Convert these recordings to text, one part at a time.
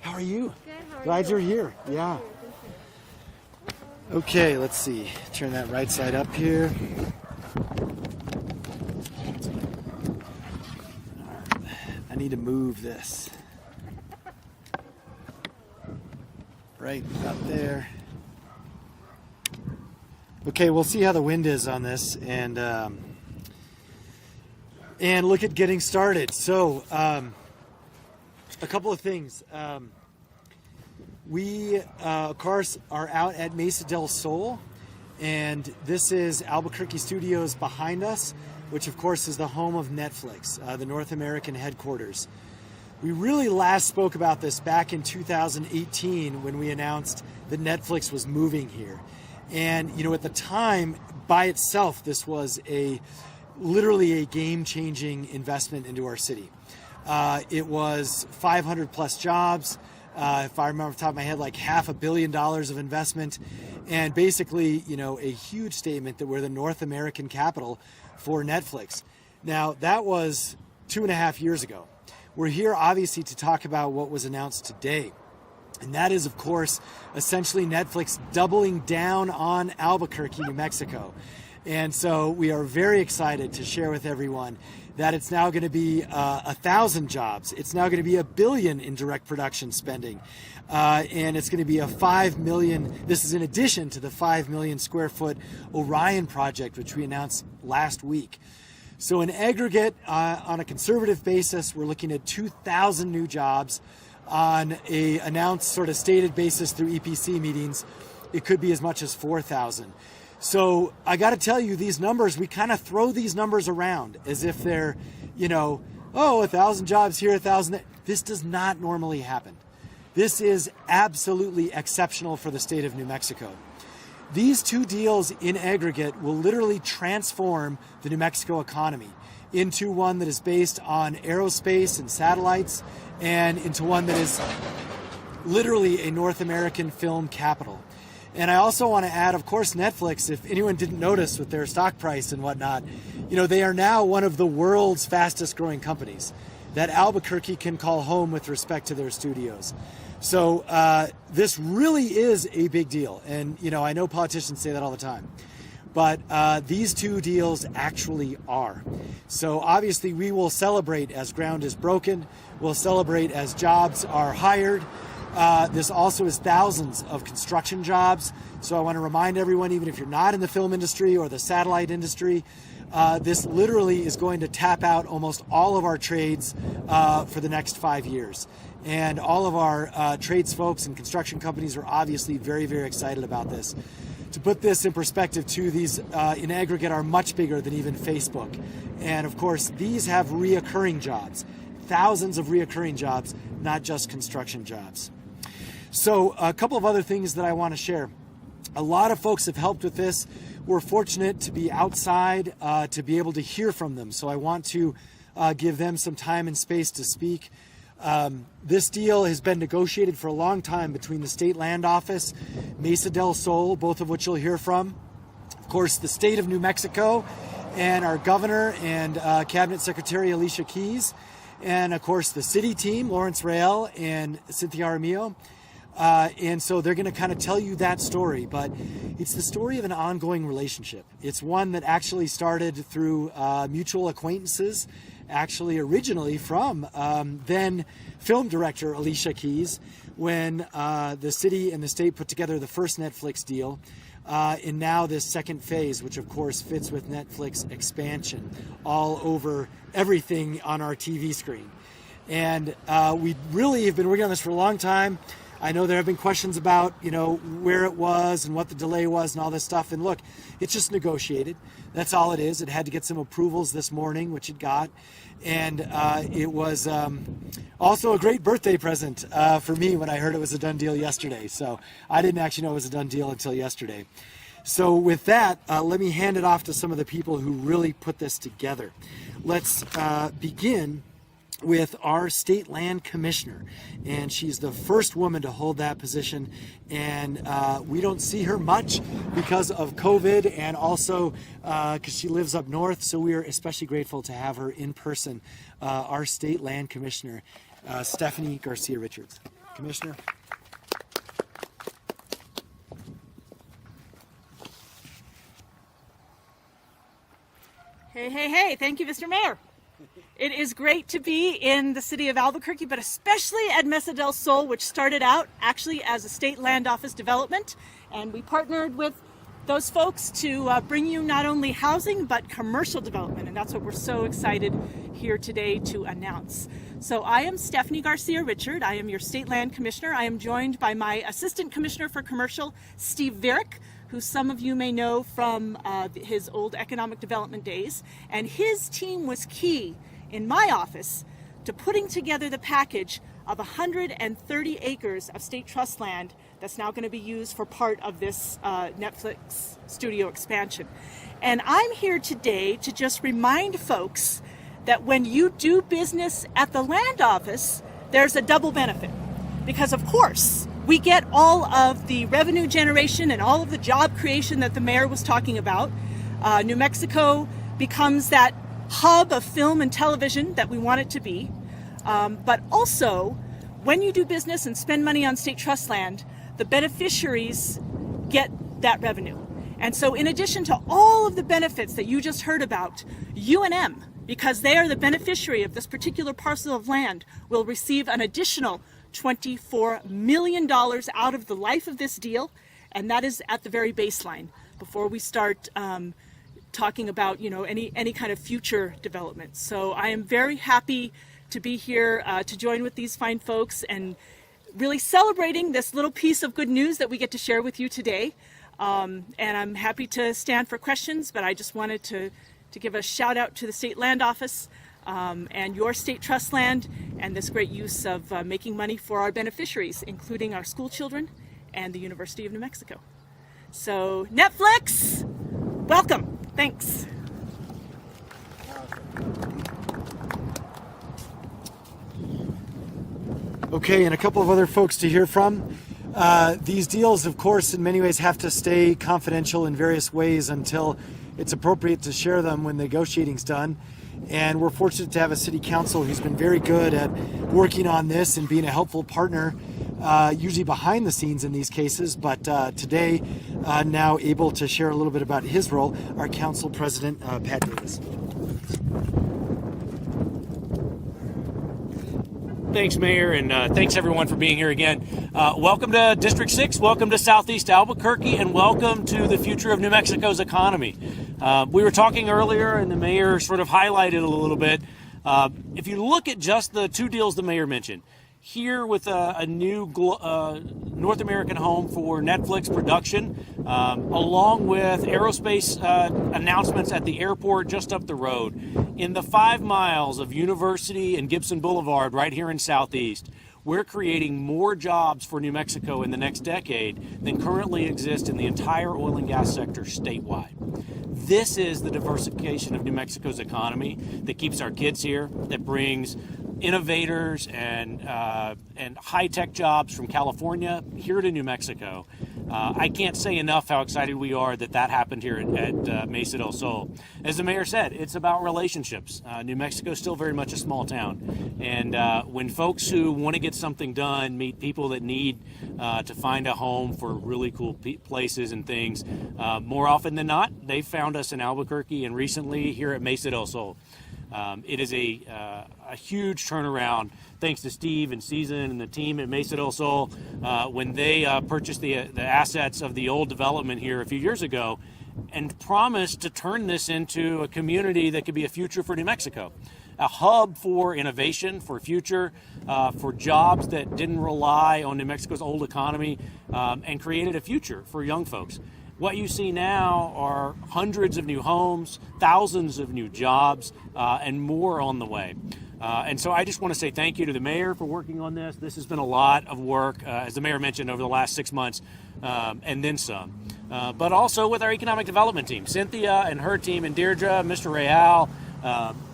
How are you? Good, how are Glad you? you're here. Yeah. Okay, let's see. Turn that right side up here. I need to move this. Right about there. Okay, we'll see how the wind is on this and look at getting started. So, a couple of things. We, of course, are out at Mesa del Sol, and this is Albuquerque Studios behind us, which, of course, is the home of Netflix, the North American headquarters. We really last spoke about this back in 2018 when we announced that Netflix was moving here. And, you know, at the time, by itself, this was literally a game-changing investment into our city. It was 500 plus jobs. If I remember off the top of my head, like $500 million of investment, and basically, you know, a huge statement that we're the North American capital for Netflix. Now, that was 2.5 years ago. We're here, obviously, to talk about what was announced today. And that is, of course, essentially Netflix doubling down on Albuquerque, New Mexico. And so we are very excited to share with everyone that it's now going to be 1,000 jobs. It's now going to be $1 billion in direct production spending. And it's going to be a 5 million, this is in addition to the 5 million square foot Orion project, which we announced last week. So in aggregate, on a conservative basis, we're looking at 2,000 new jobs. On a announced sort of stated basis through EPC meetings, it could be as much as 4,000. So I got to tell you, these numbers, we kind of throw these numbers around as if they're, you know, oh, 1,000 jobs here, 1,000 there. This does not normally happen. This is absolutely exceptional for the state of New Mexico. These two deals in aggregate will literally transform the New Mexico economy into one that is based on aerospace and satellites, and into one that is literally a North American film capital. And I also want to add, of course, Netflix, if anyone didn't notice with their stock price and whatnot, you know, they are now one of the world's fastest growing companies that Albuquerque can call home with respect to their studios. So this really is a big deal. And, you know, I know politicians say that all the time. But these two deals actually are. So obviously we will celebrate as ground is broken. We'll celebrate as jobs are hired. This also is thousands of construction jobs. So I want to remind everyone, even if you're not in the film industry or the satellite industry, this literally is going to tap out almost all of our trades for the next 5 years. And all of our trades folks and construction companies are obviously very, very excited about this. To put this in perspective too, these in aggregate are much bigger than even Facebook. And of course, these have reoccurring jobs, thousands of reoccurring jobs, not just construction jobs. So a couple of other things that I want to share. A lot of folks have helped with this. We're fortunate to be outside to be able to hear from them. So I want to give them some time and space to speak. This deal has been negotiated for a long time between the State Land Office, Mesa del Sol, both of which you'll hear from. Of course, the state of New Mexico and our governor and Cabinet Secretary Alicia Keys. And of course, the city team, Lawrence Rael and Cynthia Armillo. And so they're going to kind of tell you that story, but it's the story of an ongoing relationship. It's one that actually started through mutual acquaintances, actually originally from then film director Alicia Keys, when the city and the state put together the first Netflix deal, and now this second phase, which of course fits with Netflix expansion all over everything on our TV screen. And we really have been working on this for a long time. I know there have been questions about, you know, where it was and what the delay was and all this stuff. And look, it's just negotiated. That's all it is. It had to get some approvals this morning, which it got. And it was also a great birthday present for me when I heard it was a done deal yesterday. So I didn't actually know it was a done deal until yesterday. So with that, let me hand it off to some of the people who really put this together. Let's begin with our state land commissioner, and she's the first woman to hold that position, and we don't see her much because of COVID and also because she lives up north, so we are especially grateful to have her in person, our state land commissioner, Stephanie Garcia Richards. Commissioner. Hey, hey, hey, thank you, Mr. Mayor. It is great to be in the city of Albuquerque, but especially at Mesa del Sol, which started out actually as a state land office development. And we partnered with those folks to bring you not only housing, but commercial development. And that's what we're so excited here today to announce. So I am Stephanie Garcia Richard. I am your state land commissioner. I am joined by my assistant commissioner for commercial, Steve Varick, who some of you may know from his old economic development days. And his team was key in my office to putting together the package of 130 acres of state trust land that's now going to be used for part of this Netflix studio expansion. And I'm here today to just remind folks that when you do business at the land office, there's a double benefit. Because of course, we get all of the revenue generation and all of the job creation that the mayor was talking about. New Mexico becomes that hub of film and television that we want it to be. But also, when you do business and spend money on state trust land, the beneficiaries get that revenue. And so in addition to all of the benefits that you just heard about, UNM, because they are the beneficiary of this particular parcel of land, will receive an additional $24 million out of the life of this deal, and that is at the very baseline before we start talking about any kind of future development. So I am very happy to be here to join with these fine folks and really celebrating this little piece of good news that we get to share with you today. And I'm happy to stand for questions, but I just wanted to give a shout out to the State Land Office and your state trust land and this great use of making money for our beneficiaries, including our school children and the University of New Mexico. So Netflix, welcome. Thanks. Okay, and a couple of other folks to hear from. These deals, of course, in many ways have to stay confidential in various ways until it's appropriate to share them when the negotiating's done. And we're fortunate to have a city council who's been very good at working on this and being a helpful partner, usually behind the scenes in these cases, but today now able to share a little bit about his role, our council president, Pat Davis. Thanks, Mayor, and thanks everyone for being here again. Welcome to District 6, welcome to Southeast Albuquerque, and welcome to the future of New Mexico's economy. We were talking earlier, and the Mayor sort of highlighted a little bit. If you look at just the two deals the Mayor mentioned, here with a new North American home for Netflix production, along with aerospace announcements at the airport just up the road, in the 5 miles of University and Gibson Boulevard right here in Southeast, we're creating more jobs for New Mexico in the next decade than currently exist in the entire oil and gas sector statewide. This is the diversification of New Mexico's economy that keeps our kids here, that brings innovators and high-tech jobs from California here to New Mexico. I can't say enough how excited we are that that happened here at Mesa del Sol. As the Mayor said, it's about relationships. New Mexico is still very much a small town. And when folks who want to get something done meet people that need to find a home for really cool places and things, more often than not, they found us in Albuquerque and recently here at Mesa del Sol. It is a huge turnaround thanks to Steve and Season and the team at Mesa del Sol when they purchased the assets of the old development here a few years ago and promised to turn this into a community that could be a future for New Mexico, a hub for innovation, for future, for jobs that didn't rely on New Mexico's old economy, and created a future for young folks. What you see now are hundreds of new homes, thousands of new jobs, and more on the way. And so I just want to say thank you to the Mayor for working on this. This has been a lot of work, as the Mayor mentioned, over the last 6 months, and then some. But also with our economic development team, Cynthia and her team, and Deirdre, Mr. Real,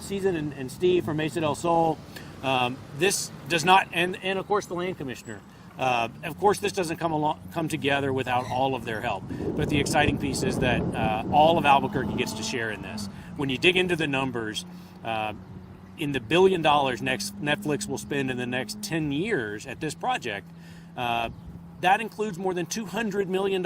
Season and Steve from Mesa del Sol. This does not, and of course the Land Commissioner. Of course, this doesn't come together without all of their help. But the exciting piece is that all of Albuquerque gets to share in this. When you dig into the numbers, in the $1 billion Netflix will spend in the next 10 years at this project, that includes more than $200 million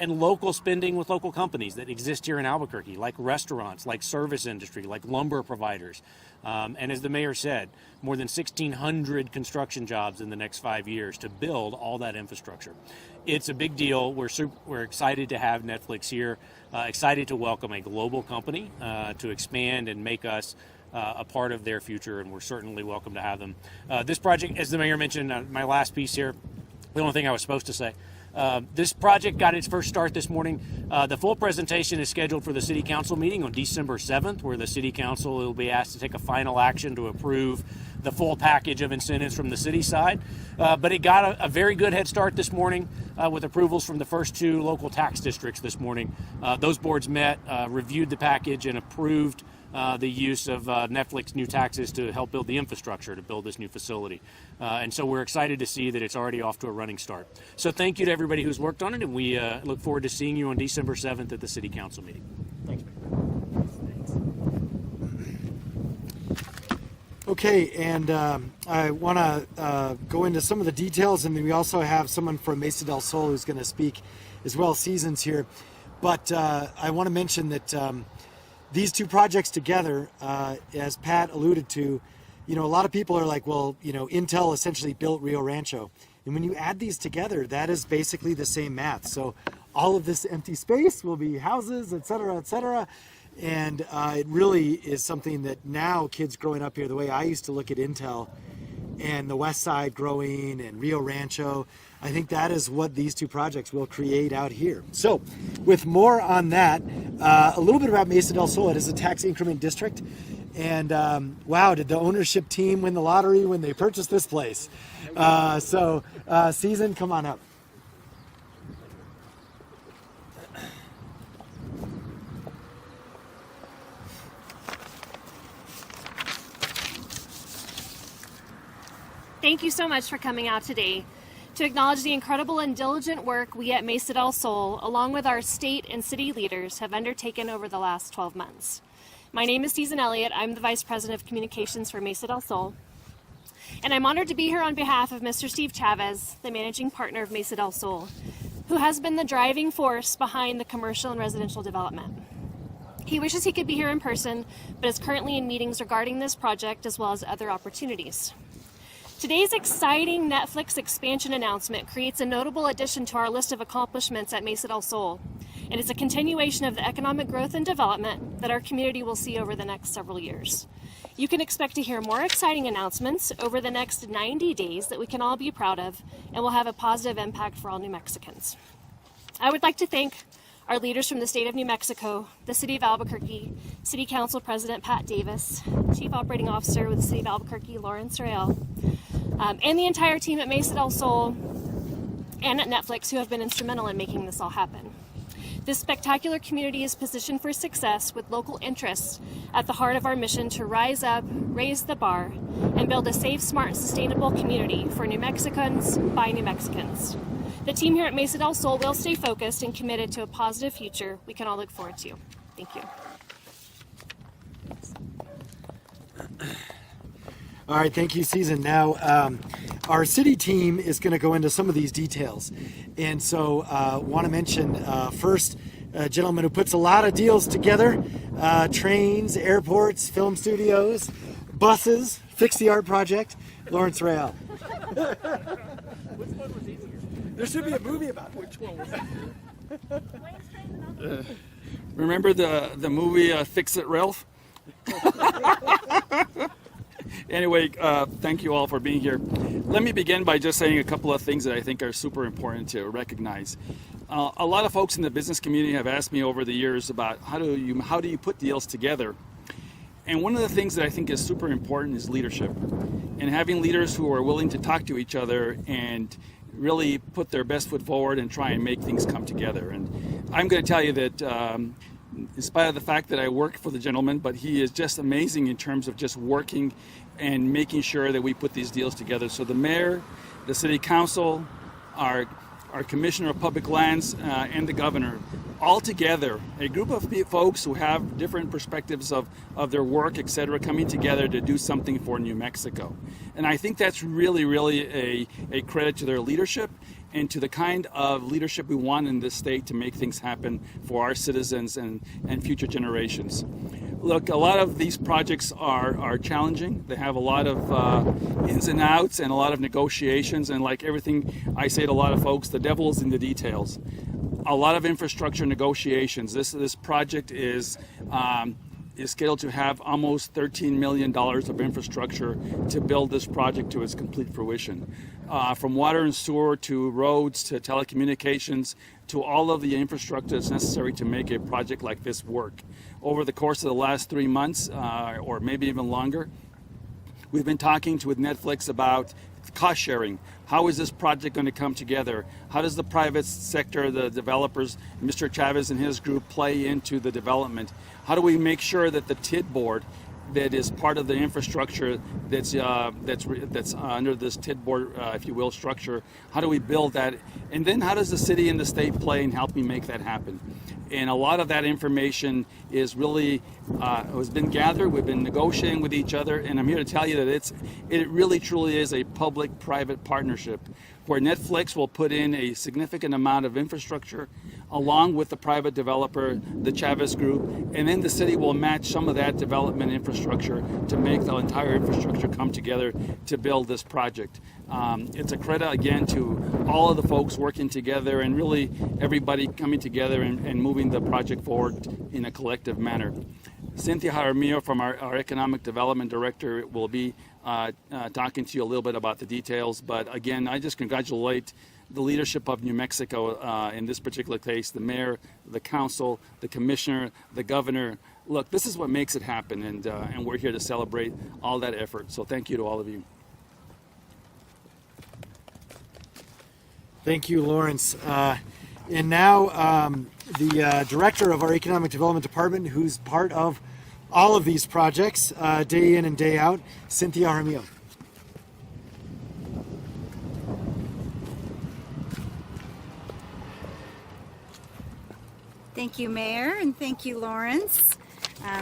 in local spending with local companies that exist here in Albuquerque, like restaurants, like service industry, like lumber providers. And as the mayor said, more than 1,600 construction jobs in the next 5 years to build all that infrastructure. It's a big deal. We're excited to have Netflix here, excited to welcome a global company to expand and make us a part of their future, and we're certainly welcome to have them. This project, as the mayor mentioned, my last piece here, the only thing I was supposed to say, this project got its first start this morning. The full presentation is scheduled for the City Council meeting on December 7th, where the City Council will be asked to take a final action to approve the full package of incentives from the city side. But it got a very good head start this morning with approvals from the first 2 local tax districts this morning. Those boards met, reviewed the package, and approved the use of Netflix new taxes to help build the infrastructure to build this new facility. And so we're excited to see that it's already off to a running start. So thank you to everybody who's worked on it, and we look forward to seeing you on December 7th at the City Council meeting. Thanks, Mayor. Okay, and I want to go into some of the details, and then we also have someone from Mesa del Sol who's going to speak as well, Seasons here. But I want to mention that these 2 projects together, as Pat alluded to, a lot of people are like, well, Intel essentially built Rio Rancho. And when you add these together, that is basically the same math. So all of this empty space will be houses, et cetera, et cetera. And it really is something that now kids growing up here, the way I used to look at Intel and the West Side growing and Rio Rancho, I think that is what these 2 projects will create out here. So with more on that, a little bit about Mesa del Sol. It is a tax increment district. And wow, did the ownership team win the lottery when they purchased this place. Season, come on up. Thank you so much for coming out today to acknowledge the incredible and diligent work we at Mesa del Sol, along with our state and city leaders, have undertaken over the last 12 months. My name is Susan Elliott. I'm the Vice President of Communications for Mesa del Sol. And I'm honored to be here on behalf of Mr. Steve Chavez, the managing partner of Mesa del Sol, who has been the driving force behind the commercial and residential development. He wishes he could be here in person, but is currently in meetings regarding this project as well as other opportunities. Today's exciting Netflix expansion announcement creates a notable addition to our list of accomplishments at Mesa del Sol, and it's a continuation of the economic growth and development that our community will see over the next several years. You can expect to hear more exciting announcements over the next 90 days that we can all be proud of and will have a positive impact for all New Mexicans. I would like to thank our leaders from the state of New Mexico, the City of Albuquerque, City Council President Pat Davis, Chief Operating Officer with the City of Albuquerque, Lawrence Rael, and the entire team at Mesa del Sol and at Netflix who have been instrumental in making this all happen. This spectacular community is positioned for success with local interests at the heart of our mission to rise up, raise the bar, and build a safe, smart, and sustainable community for New Mexicans by New Mexicans. The team here at Mesa del Sol will stay focused and committed to a positive future we can all look forward to. Thank you. All right, thank you, Susan. Now, our city team is going to go into some of these details. And so want to mention first a gentleman who puts a lot of deals together, trains, airports, film studios, buses, Fix the Art Project, Lawrence Rael. Which one was easier? There should be a movie about it. Which one was easier? Remember the movie Fix It, Ralph? Anyway, thank you all for being here. Let me begin by just saying a couple of things that I think are super important to recognize. A lot of folks in the business community have asked me over the years about how do you put deals together? And one of the things that I think is super important is leadership, and having leaders who are willing to talk to each other and really put their best foot forward and try and make things come together. And I'm going to tell you that in spite of the fact that I work for the gentleman, but he is just amazing in terms of just working and making sure that we put these deals together. So the mayor, the city council, our commissioner of public lands, and the governor all together, a group of folks who have different perspectives of their work, etc., coming together to do something for New Mexico. And I think that's really a credit to their leadership and to the kind of leadership we want in this state to make things happen for our citizens and future generations. Look, a lot of these projects are challenging. They have a lot of ins and outs and a lot of negotiations, and like everything I say to a lot of folks, the devil is in the details. A lot of infrastructure negotiations. This project is scheduled to have almost $13 million of infrastructure to build this project to its complete fruition. From water and sewer to roads to telecommunications to all of the infrastructure that's necessary to make a project like this work. Over the course of the last 3 months, or maybe even longer, we've been talking with Netflix about cost sharing. How is this project going to come together? How does the private sector, the developers, Mr. Chavez and his group play into the development? How do we make sure that the TID board that is part of the infrastructure that's under this TID board, if you will, structure, how do we build that? And then how does the city and the state play in helping make that happen? And a lot of that information is really has been gathered. We've been negotiating with each other, and I'm here to tell you that it really truly is a public-private partnership where Netflix will put in a significant amount of infrastructure along with the private developer, the Chavez Group, and then the city will match some of that development infrastructure to make the entire infrastructure come together to build this project. It's a credit again to all of the folks working together and really everybody coming together and moving the project forward in a collective manner. Cynthia Jaramillo from our Economic Development Director will be talking to you a little bit about the details, but again, I just congratulate the leadership of New Mexico in this particular case, the mayor, the council, the commissioner, the governor. Look, this is what makes it happen, and we're here to celebrate all that effort. So thank you to all of you. Thank you, Lawrence. And now the director of our Economic Development Department, who's part of all of these projects day in and day out, Cynthia Jaramillo. Thank you, Mayor, and thank you, Lawrence.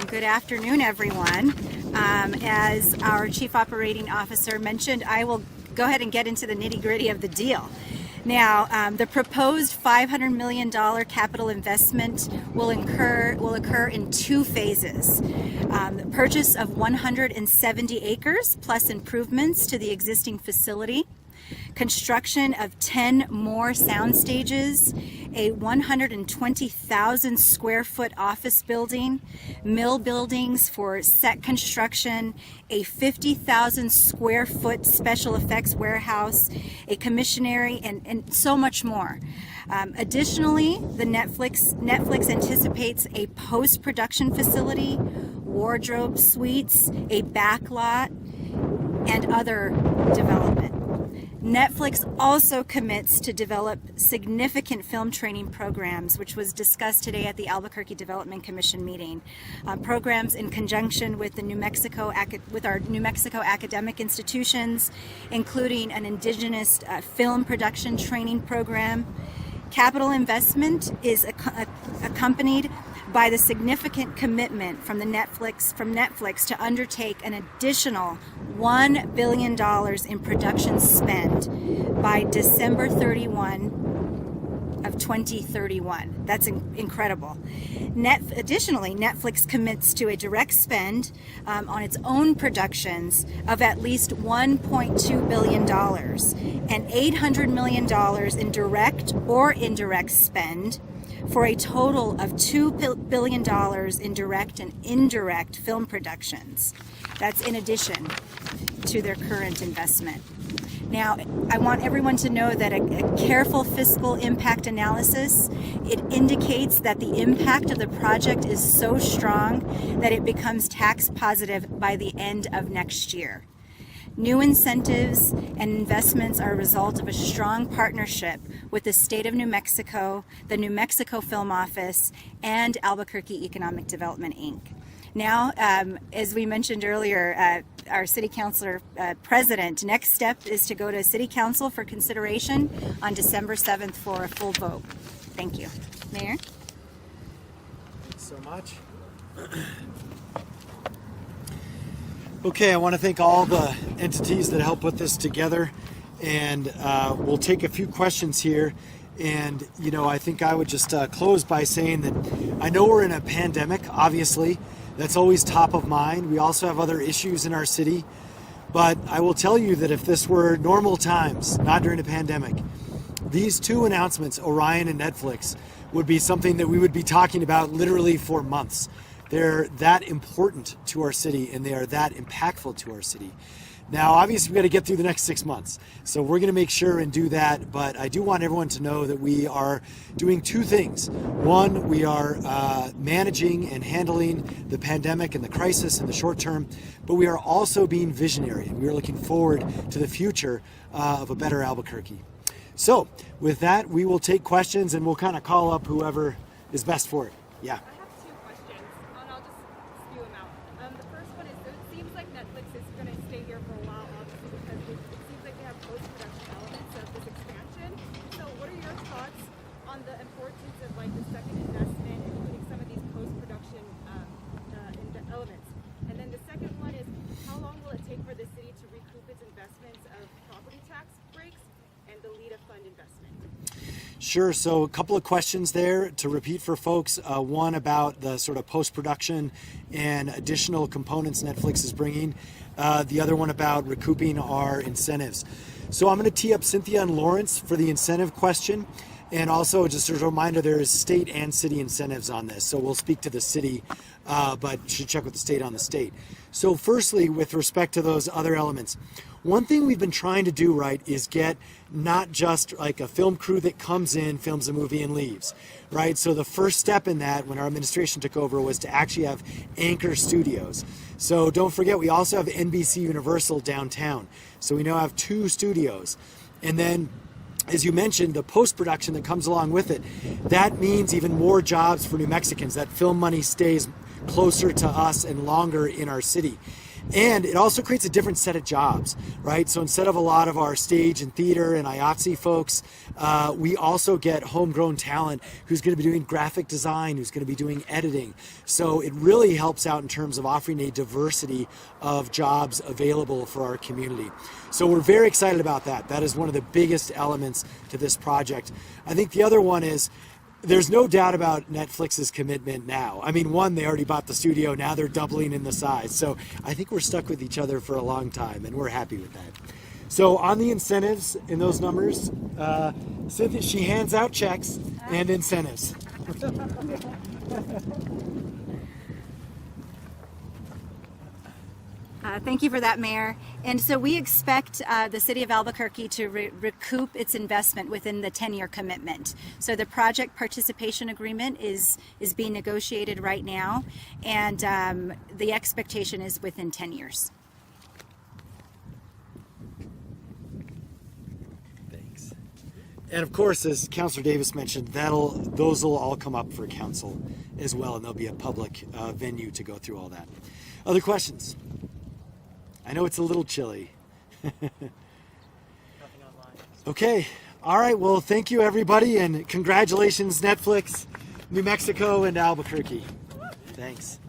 Good afternoon, everyone. As our Chief Operating Officer mentioned, I will go ahead and get into the nitty-gritty of the deal. Now, the proposed $500 million capital investment will occur in 2 phases. The purchase of 170 acres plus improvements to the existing facility, construction of 10 more sound stages, a 120,000 square foot office building, mill buildings for set construction, a 50,000 square foot special effects warehouse, a commissionary, and so much more. Additionally, the Netflix anticipates a post-production facility, wardrobe suites, a backlot, and other development. Netflix also commits to develop significant film training programs, which was discussed today at the Albuquerque Development Commission meeting. Programs in conjunction with our New Mexico academic institutions, including an indigenous film production training program. Capital investment is accompanied by the significant commitment from Netflix to undertake an additional $1 billion in production spend by December 31 of 2031. That's incredible. Additionally, Netflix commits to a direct spend on its own productions of at least $1.2 billion and $800 million in direct or indirect spend, for a total of $2 billion in direct and indirect film productions. That's in addition to their current investment. Now, I want everyone to know that a careful fiscal impact analysis, it indicates that the impact of the project is so strong that it becomes tax positive by the end of next year. New incentives and investments are a result of a strong partnership with the state of New Mexico, the New Mexico Film Office, and Albuquerque Economic Development, Inc. Now, as we mentioned earlier, our City Councilor President, next step is to go to City Council for consideration on December 7th for a full vote. Thank you. Mayor? so much. Okay, I want to thank all the entities that helped put this together, and we'll take a few questions here. And, you know, I think I would just close by saying that I know we're in a pandemic, obviously. That's always top of mind. We also have other issues in our city. But I will tell you that if this were normal times, not during a pandemic, these two announcements, Orion and Netflix, would be something that we would be talking about literally for months. They're that important to our city, and they are that impactful to our city. Now, obviously, we've got to get through the next 6 months. So we're going to make sure and do that. But I do want everyone to know that we are doing two things. One, we are managing and handling the pandemic and the crisis in the short term. But we are also being visionary. And we are looking forward to the future of a better Albuquerque. So with that, we will take questions and we'll kind of call up whoever is best for it. Yeah. I have two questions, and I'll just spew them out. The first one is, it seems like Netflix is going to stay here for a while, obviously, because it seems like they have post-production elements of this expansion. So what are your thoughts on the importance of like the second investment, including some of these post-production elements? And then the second one is, how long will it take for the city to recoup its investments of property tax breaks and the LEDA fund investment? Sure. So a couple of questions there to repeat for folks. One about the sort of post-production and additional components Netflix is bringing. The other one about recouping our incentives. So I'm going to tee up Cynthia and Lawrence for the incentive question. And also, just as a reminder, there is state and city incentives on this. So we'll speak to the city, but should check with the state on the state. So firstly, with respect to those other elements, one thing we've been trying to do, right, is get not just like a film crew that comes in, films a movie and leaves, right? So the first step in that when our administration took over was to actually have anchor studios. So don't forget, we also have NBC Universal downtown. So we now have 2 studios. And then, as you mentioned, the post-production that comes along with it, that means even more jobs for New Mexicans. That film money stays closer to us and longer in our city. And it also creates a different set of jobs, right? So instead of a lot of our stage and theater and IATSE folks, we also get homegrown talent who's going to be doing graphic design, who's going to be doing editing. So it really helps out in terms of offering a diversity of jobs available for our community. So we're very excited about that. That is one of the biggest elements to this project. I think the other one is, there's no doubt about Netflix's commitment now. I mean, one, they already bought the studio, now they're doubling in the size. So I think we're stuck with each other for a long time, and we're happy with that. So on the incentives in those numbers, Cynthia, she hands out checks and incentives. Thank you for that, Mayor. And so we expect the City of Albuquerque to recoup its investment within the 10-year commitment. So the project participation agreement is being negotiated right now, and the expectation is within 10 years. Thanks. And of course, as Councilor Davis mentioned, those will all come up for council as well, and there'll be a public venue to go through all that. Other questions? I know it's a little chilly. Okay. All right. Well, thank you, everybody, and congratulations, Netflix, New Mexico, and Albuquerque. Thanks.